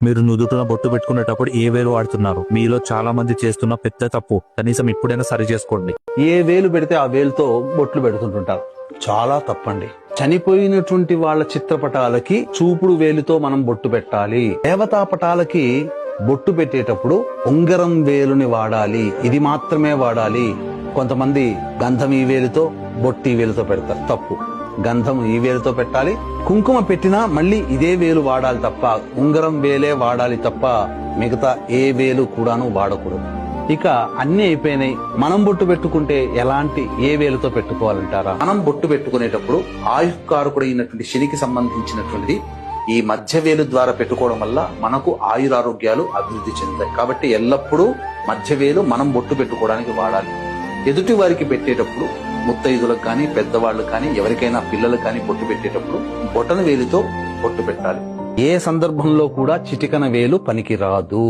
మీరు నుదుటిన బొట్టు పెట్టుకునేటప్పుడు ఏ వేలు వాడుతున్నారు? మీలో చాలా మంది చేస్తున్న పెద్ద తప్పు. కనీసం ఇప్పుడైనా సరి చేసుకోండి. ఏ వేలు పెడితే ఆ వేలుతో బొట్లు పెడుతుంటుంటారు. చాలా తప్పండి. చనిపోయినటువంటి వాళ్ళ చిత్రపటాలకి చూపుడు వేలుతో మనం బొట్టు పెట్టాలి. దేవతా పటాలకి బొట్టు పెట్టేటప్పుడు ఉంగరం వేలుని వాడాలి. ఇది మాత్రమే వాడాలి. కొంతమంది గంధం ఈ వేలుతో, బొట్టు ఈ వేలుతో పెడతారు. తప్పు. గంధం ఈ వేలుతో పెట్టాలి. కుంకుమ పెట్టినా మళ్ళీ ఇదే వేలు వాడాలి తప్ప, ఉంగరం వేలే వాడాలి తప్ప మిగతా ఏ వేలు కూడాను వాడకూడదు. ఇక అన్ని అయిపోయినాయి. మనం బొట్టు పెట్టుకుంటే ఎలాంటి ఏ వేలుతో పెట్టుకోవాలంటారా? మనం బొట్టు పెట్టుకునేటప్పుడు ఆయుష్కారకుడైనటువంటి శనికి సంబంధించినటువంటిది ఈ మధ్య వేలు ద్వారా పెట్టుకోవడం వల్ల మనకు ఆయురారోగ్యాలు అభివృద్ధి చెందుతాయి. కాబట్టి ఎల్లప్పుడూ మధ్య వేలు మనం బొట్టు పెట్టుకోవడానికి వాడాలి. ఎదుటి వారికి పెట్టేటప్పుడు, ముత్తైదులకు కానీ పెద్దవాళ్ళకు కానీ ఎవరికైనా పిల్లలకు కానీ బొట్టు పెట్టేటప్పుడు బొటన వేలుతో బొట్టు పెట్టాలి. ఏ సందర్భంలో కూడా చిటికన వేలు పనికి రాదు.